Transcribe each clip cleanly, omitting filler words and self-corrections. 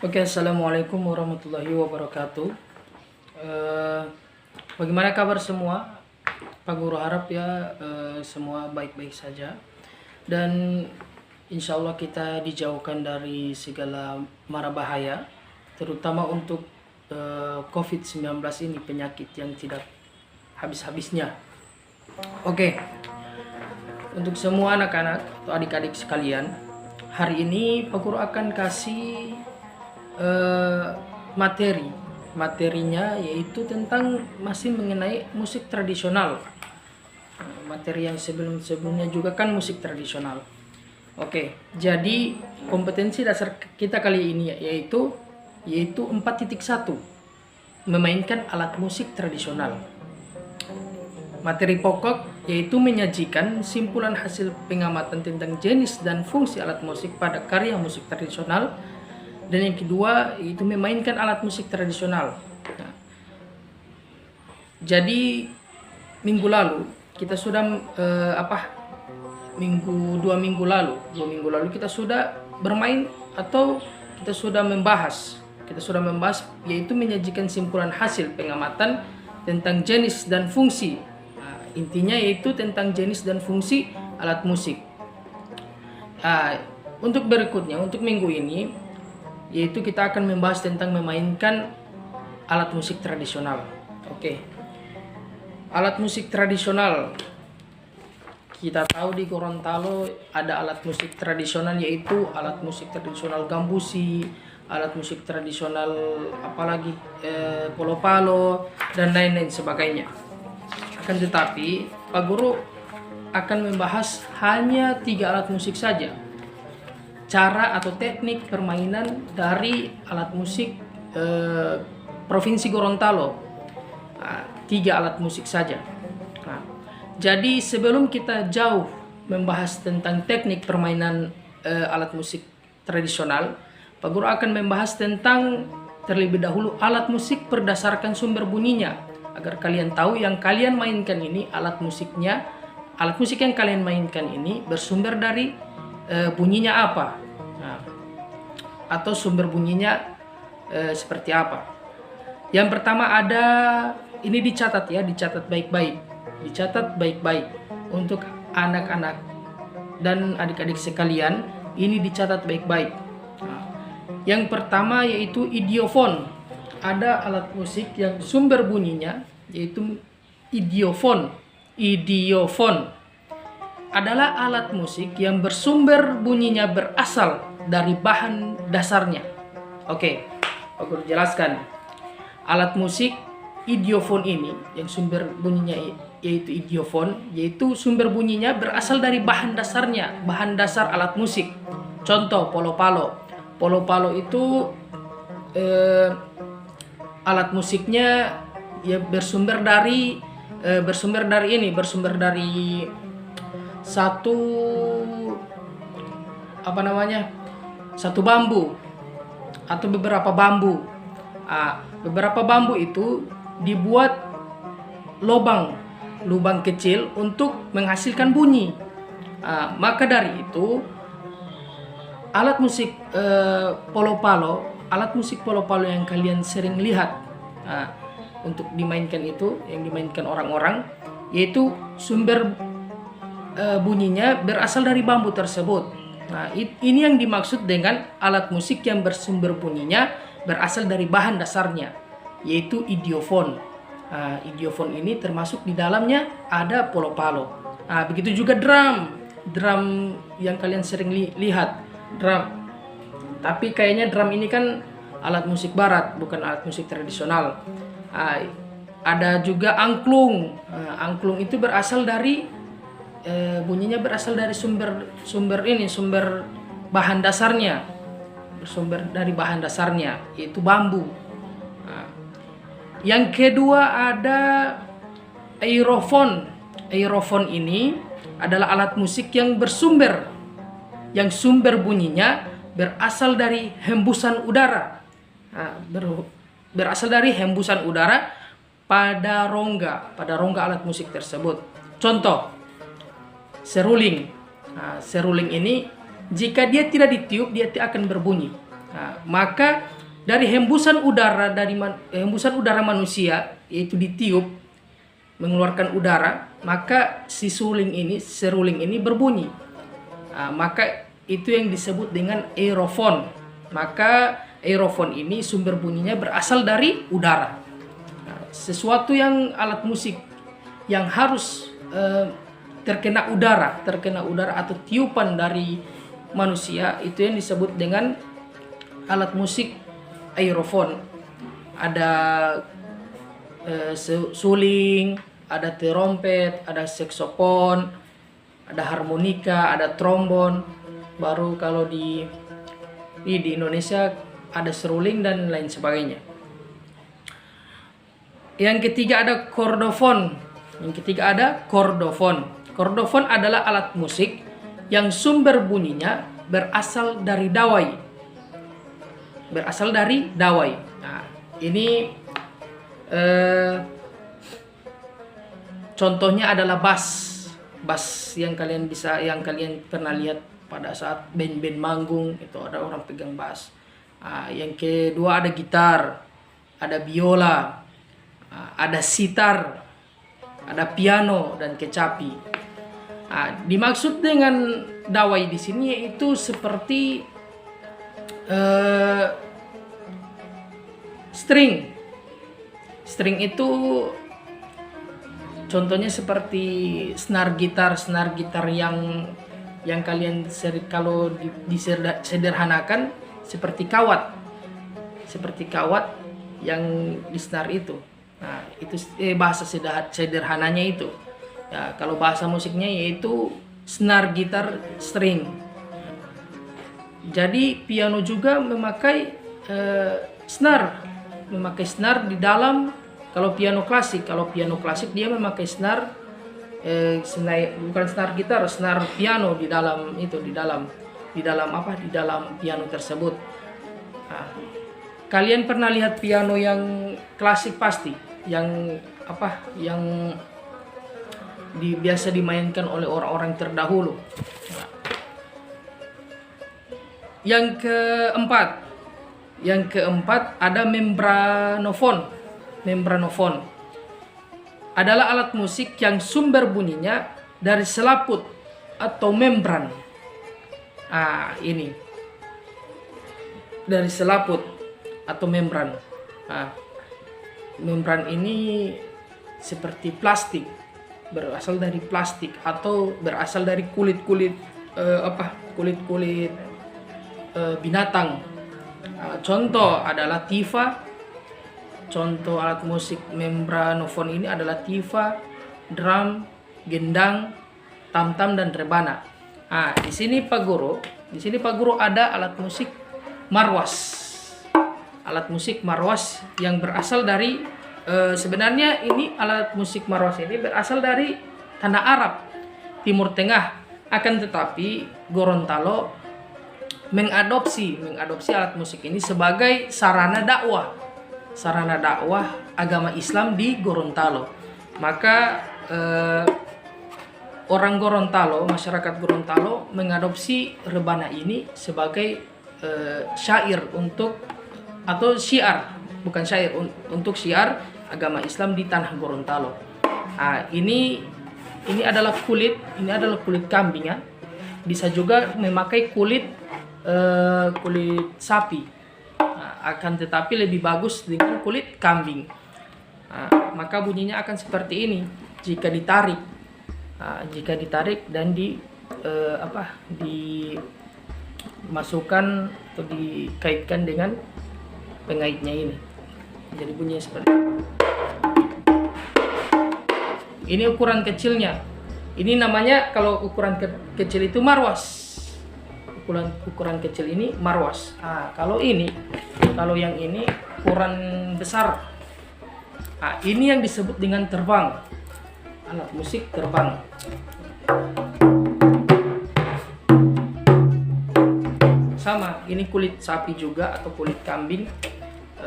Oke, assalamualaikum warahmatullahi wabarakatuh. Eh, Bagaimana kabar semua? Pak Guru harap ya semua baik-baik saja, dan insya Allah kita dijauhkan dari segala mara bahaya, terutama untuk COVID-19 ini, penyakit yang tidak habis-habisnya. Oke, untuk semua anak-anak atau adik-adik sekalian, hari ini Pak Guru akan kasih materinya, yaitu tentang masih mengenai musik tradisional. Materi yang sebelumnya juga kan musik tradisional. Oke, jadi kompetensi dasar kita kali ini yaitu 4.1, memainkan alat musik tradisional. Materi pokok yaitu menyajikan simpulan hasil pengamatan tentang jenis dan fungsi alat musik pada karya musik tradisional. Dan yang kedua itu memainkan alat musik tradisional. Nah, jadi minggu lalu kita sudah dua minggu lalu kita sudah bermain atau kita sudah membahas yaitu menyajikan simpulan hasil pengamatan tentang jenis dan fungsi. Nah, intinya yaitu tentang jenis dan fungsi alat musik. Untuk berikutnya, untuk minggu ini, yaitu kita akan membahas tentang memainkan alat musik tradisional. Oke. Alat musik tradisional. Kita tahu di Gorontalo ada alat musik tradisional, yaitu alat musik tradisional gambusi, alat musik tradisional apalagi polo-palo dan lain-lain sebagainya. Akan tetapi Pak Guru akan membahas hanya 3 alat musik saja. Cara atau teknik permainan dari alat musik Provinsi Gorontalo. 3 alat musik saja. Nah, jadi sebelum kita jauh membahas tentang teknik permainan alat musik tradisional, Pak Guru akan membahas tentang terlebih dahulu alat musik berdasarkan sumber bunyinya, agar kalian tahu yang kalian mainkan ini alat musik yang kalian mainkan ini bersumber dari bunyinya apa. Nah, atau sumber bunyinya seperti apa. Yang pertama ada, ini dicatat baik-baik untuk anak-anak dan adik-adik sekalian, ini dicatat baik-baik. Nah, yang pertama yaitu idiofon. Ada alat musik yang sumber bunyinya yaitu idiofon. Idiofon adalah alat musik yang bersumber bunyinya berasal dari bahan dasarnya. Oke, aku jelaskan. Alat musik idiofon ini yang sumber bunyinya yaitu idiofon, yaitu sumber bunyinya berasal dari bahan dasarnya, bahan dasar alat musik. Contoh polo-palo. Polo-palo itu alat musiknya ya bersumber dari satu bambu atau beberapa bambu. Beberapa bambu itu dibuat lubang kecil untuk menghasilkan bunyi. Maka dari itu alat musik polo-palo yang kalian sering lihat untuk dimainkan itu, yang dimainkan orang-orang, yaitu sumber bunyinya berasal dari bambu tersebut. Nah, ini yang dimaksud dengan alat musik yang bersumber bunyinya berasal dari bahan dasarnya, yaitu idiofon. Idiofon ini termasuk di dalamnya ada polo-palo. Begitu juga drum yang kalian sering lihat, drum. Tapi kayaknya drum ini kan alat musik barat, bukan alat musik tradisional. Ada juga angklung. Angklung itu berasal dari bunyinya berasal dari sumber bahan dasarnya, yaitu bambu. Yang kedua ada aerofon. Aerofon ini adalah alat musik yang sumber bunyinya berasal dari hembusan udara. Berasal dari hembusan udara pada rongga alat musik tersebut. Contoh, seruling. Seruling ini jika dia tidak ditiup, dia akan berbunyi. Nah, maka dari hembusan udara hembusan udara manusia, yaitu ditiup mengeluarkan udara, maka si seruling ini berbunyi. Nah, maka itu yang disebut dengan aerofon. Maka aerofon ini sumber bunyinya berasal dari udara. Nah, sesuatu yang alat musik yang harus terkena udara atau tiupan dari manusia, itu yang disebut dengan alat musik aerofon. Ada suling, ada terompet, ada saksofon, ada harmonika, ada trombon. Baru kalau di Indonesia ada seruling dan lain sebagainya. Yang ketiga ada kordofon. Kordofon adalah alat musik yang sumber bunyinya berasal dari dawai. Nah, ini contohnya adalah bass yang kalian pernah lihat pada saat band-band manggung, itu ada orang pegang bass. Yang kedua ada gitar, ada biola, ada sitar, ada piano dan kecapi. Dimaksud dengan dawai di sini yaitu seperti string. String itu contohnya seperti senar gitar yang kalian kalau disederhanakan seperti kawat yang di senar itu. Nah, itu bahasa sederhananya itu. Ya, kalau bahasa musiknya yaitu senar gitar string. Jadi piano juga memakai senar di dalam. Kalau piano klasik dia memakai senar, bukan senar gitar, senar piano di dalam piano tersebut. Nah, kalian pernah lihat piano yang klasik pasti, yang biasa dimainkan oleh orang-orang terdahulu. Nah, yang keempat ada membranofon. Membranofon adalah alat musik yang sumber bunyinya dari selaput atau membran. Ini dari selaput atau membran. Membran ini seperti plastik, berasal dari plastik atau berasal dari kulit binatang. Contoh adalah tifa. Contoh alat musik membranofon ini adalah tifa, drum, gendang, tam-tam dan rebana. Di sini Pak Guru ada alat musik marwas. Alat musik marwas yang berasal dari sebenarnya ini alat musik marwas ini berasal dari tanah Arab, Timur Tengah. Akan tetapi Gorontalo mengadopsi alat musik ini sebagai sarana dakwah agama Islam di Gorontalo. Maka orang Gorontalo, masyarakat Gorontalo mengadopsi rebana ini sebagai syair untuk agama Islam di tanah Gorontalo. Ini adalah kulit kambing ya. Bisa juga memakai kulit sapi. Akan tetapi lebih bagus dengan kulit kambing. Maka bunyinya akan seperti ini jika ditarik. Dan dimasukkan atau dikaitkan dengan pengaitnya ini. Jadi bunyinya seperti ini. Ini ukuran kecilnya. Ini namanya, kalau ukuran kecil itu marwas. Ukuran kecil ini marwas. Kalau yang ini ukuran besar. Ini yang disebut dengan terbang. Alat musik terbang. Sama, ini kulit sapi juga atau kulit kambing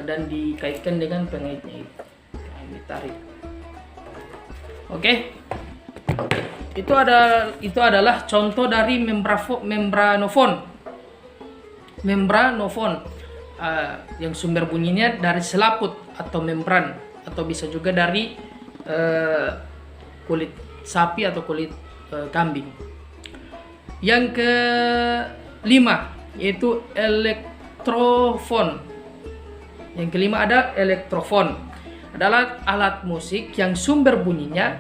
dan dikaitkan dengan pengaitnya itu. Ditarik. Oke. Itu adalah contoh dari membranofon. membranofon, yang sumber bunyinya dari selaput atau membran, atau bisa juga dari kulit sapi atau kulit kambing. Yang kelima yaitu elektrofon. Yang kelima ada elektrofon, adalah alat musik yang sumber bunyinya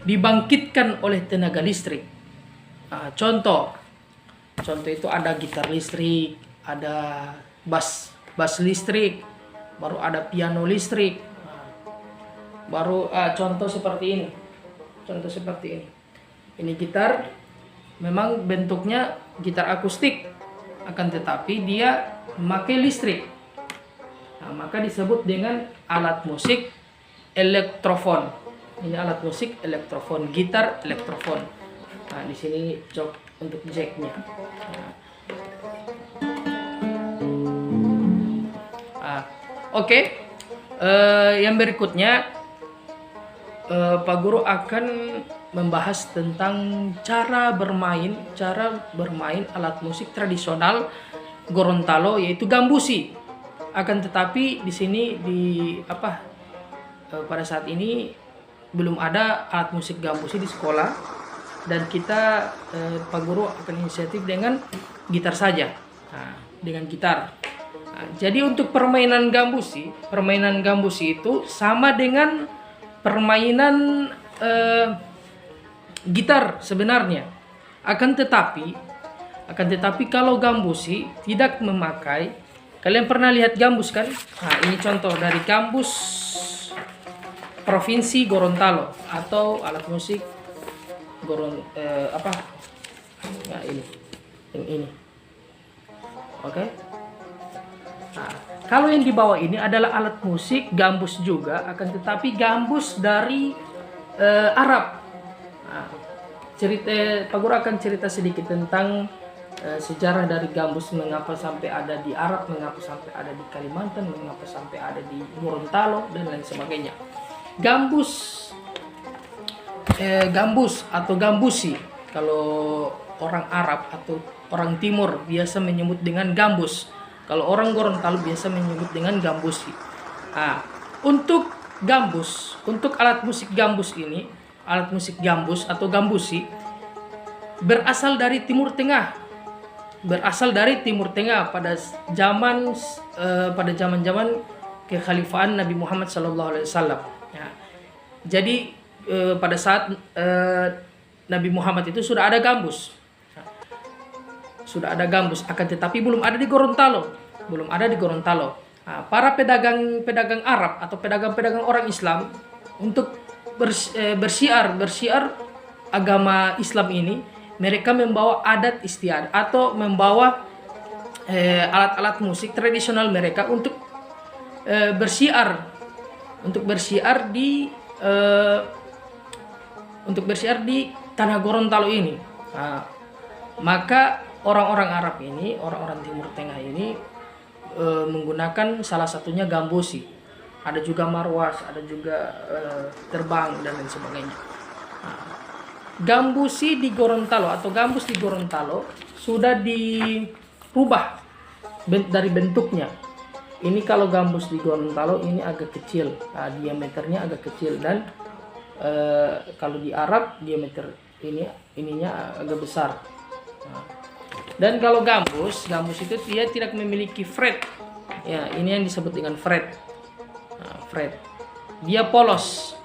dibangkitkan oleh tenaga listrik. Contoh itu ada gitar listrik, ada bass listrik, baru ada piano listrik. Baru contoh seperti ini. Ini gitar, memang bentuknya gitar akustik, akan tetapi dia memakai listrik. Maka disebut dengan alat musik elektrofon. Ini alat musik elektrofon, gitar elektrofon. Di sini jok untuk jacknya. Oke. Yang berikutnya Pak Guru akan membahas tentang cara bermain alat musik tradisional Gorontalo, yaitu gambusi. Akan tetapi di sini pada saat ini belum ada alat musik gambusi di sekolah, dan kita Pak Guru akan inisiatif dengan gitar saja. Dengan gitar. Jadi untuk permainan gambusi itu sama dengan permainan gitar sebenarnya. Akan tetapi kalau gambusi tidak memakai, kalian pernah lihat gambus kan? Ini contoh dari gambus Provinsi Gorontalo atau alat musik ini. Oke. Kalau yang di bawah ini adalah alat musik gambus juga, akan tetapi gambus dari Arab. Pak Guru akan cerita sedikit tentang sejarah dari gambus, mengapa sampai ada di Arab, mengapa sampai ada di Kalimantan, mengapa sampai ada di Gorontalo, dan lain sebagainya. Gambus atau gambusi, kalau orang Arab atau orang Timur biasa menyebut dengan gambus. Kalau orang Gorontalo biasa menyebut dengan gambusi. Untuk alat musik gambus ini, alat musik gambus atau gambusi berasal dari Timur Tengah. Pada zaman kekhalifahan Nabi Muhammad SAW. Jadi pada saat Nabi Muhammad itu sudah ada gambus, akan tetapi belum ada di Gorontalo. Para pedagang Arab atau pedagang orang Islam untuk bersiar agama Islam ini, mereka membawa adat istiadat atau membawa alat-alat musik tradisional mereka untuk bersiar di tanah Gorontalo ini. Maka orang-orang Arab ini, orang-orang Timur Tengah ini menggunakan salah satunya gambusi. Ada juga marwas, ada juga terbang dan lain sebagainya. Gambusi di Gorontalo atau gambus di Gorontalo sudah dirubah dari bentuknya. Ini kalau gambus di Gorontalo ini agak kecil, diameternya agak kecil, dan kalau di Arab diameter ininya agak besar. Dan kalau gambus itu dia tidak memiliki fret. Ya, ini yang disebut dengan fret. Fret. Dia polos,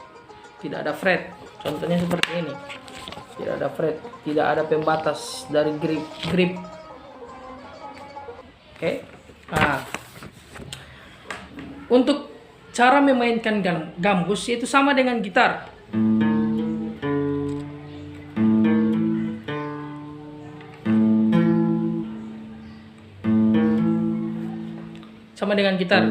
tidak ada fret. Contohnya seperti ini. Tidak ada fret, tidak ada pembatas dari grip. Oke. Untuk cara memainkan gambus itu sama dengan gitar. Sama dengan gitar.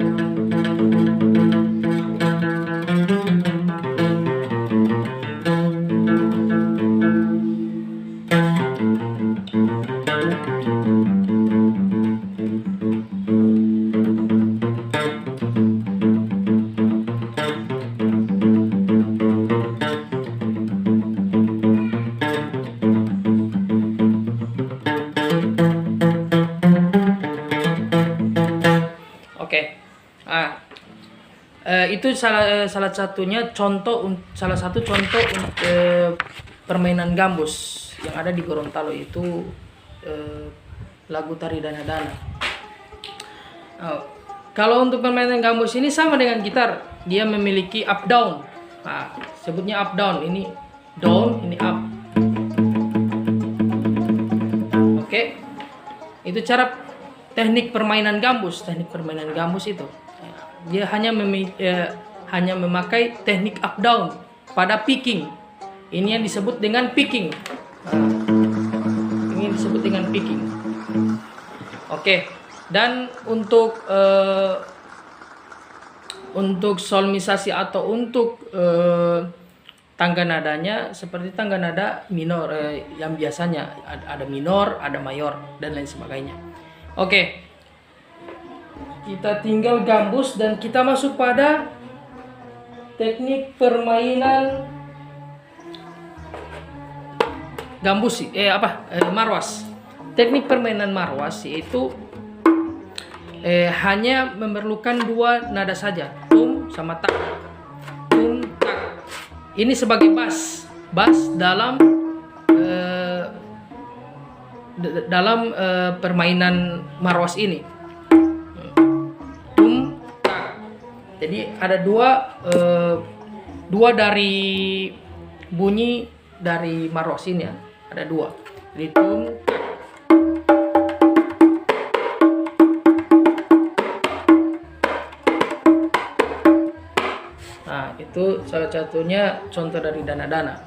Itu salah satu contoh permainan gambus yang ada di Gorontalo, itu lagu tari dana-dana. Kalau untuk permainan gambus ini sama dengan gitar, dia memiliki up down. Sebutnya up down, ini down, ini up. Oke. Itu cara teknik permainan gambus. Teknik permainan gambus itu dia hanya memakai teknik up down pada picking. Ini yang disebut dengan picking. Ini disebut dengan picking. Oke. Dan untuk solmisasi atau untuk tangga nadanya seperti tangga nada minor, yang biasanya ada minor, ada mayor, dan lain sebagainya. Oke. Kita tinggal gambus dan kita masuk pada teknik permainan gambus, marwas. Teknik permainan marwas yaitu hanya memerlukan 2 nada saja, tum sama tak. Tum tak. Ini sebagai bass dalam permainan marwas ini. Tum tak. Jadi ada dua dari bunyi dari marwas ini ya. Ada 2. Jadi tum tak. Itu salah satunya contoh dari dana-dana,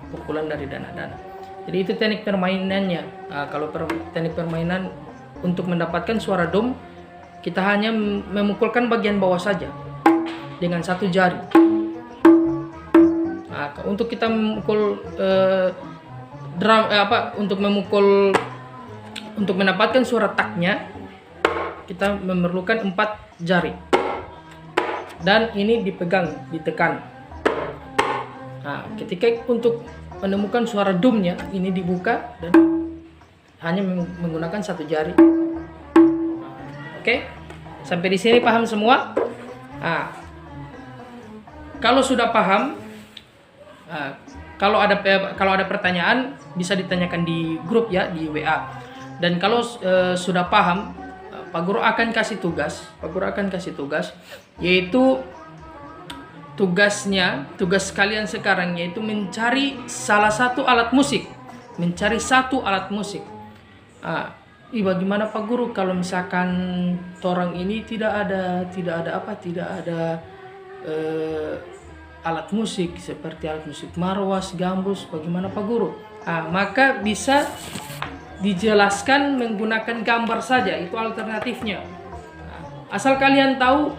pukulan dari dana-dana. Jadi itu teknik permainannya. Kalau teknik permainan untuk mendapatkan suara dom, kita hanya memukulkan bagian bawah saja dengan 1 jari. Untuk kita memukul untuk mendapatkan suara taknya, kita memerlukan 4 jari. Dan ini ditekan. Ketika untuk menemukan suara dumnya, ini dibuka dan hanya menggunakan 1 jari. Oke, sampai di sini paham semua? Kalau sudah paham, kalau ada pertanyaan bisa ditanyakan di grup ya, di WA. Dan kalau sudah paham, Pak Guru akan kasih tugas, yaitu tugas kalian sekarang yaitu mencari satu alat musik. Bagaimana Pak Guru kalau misalkan torang ini tidak ada alat musik seperti alat musik marwas, gambus, bagaimana Pak Guru? Maka bisa dijelaskan menggunakan gambar saja, itu alternatifnya. Asal kalian tahu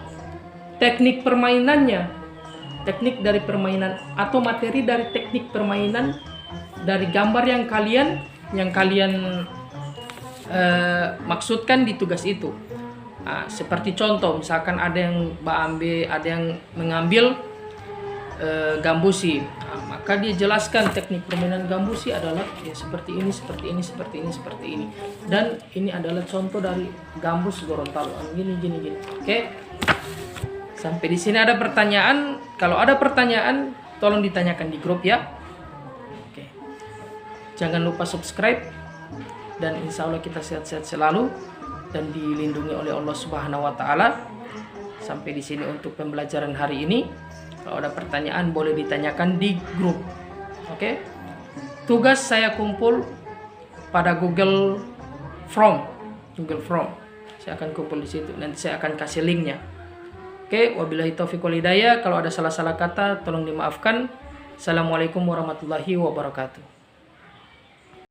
teknik permainannya, teknik dari permainan atau materi dari teknik permainan dari gambar yang kalian maksudkan di tugas itu. Seperti contoh, misalkan ada yang mengambil gambusi, maka dia jelaskan teknik permainan gambusi adalah ya seperti ini, dan ini adalah contoh dari gambus Gorontalo, gini. Oke, sampai di sini ada pertanyaan? Kalau ada pertanyaan, tolong ditanyakan di grup ya. Oke, jangan lupa subscribe, dan insya Allah kita sehat-sehat selalu dan dilindungi oleh Allah Subhanahu Wa Taala. Sampai di sini untuk pembelajaran hari ini. Kalau ada pertanyaan boleh ditanyakan di grup. Oke. Tugas saya kumpul pada Google Form. Saya akan kumpul di situ. Nanti saya akan kasih linknya. Oke, wabillahi taufiq wal hidayah. Kalau ada salah-salah kata tolong dimaafkan. Assalamualaikum warahmatullahi wabarakatuh.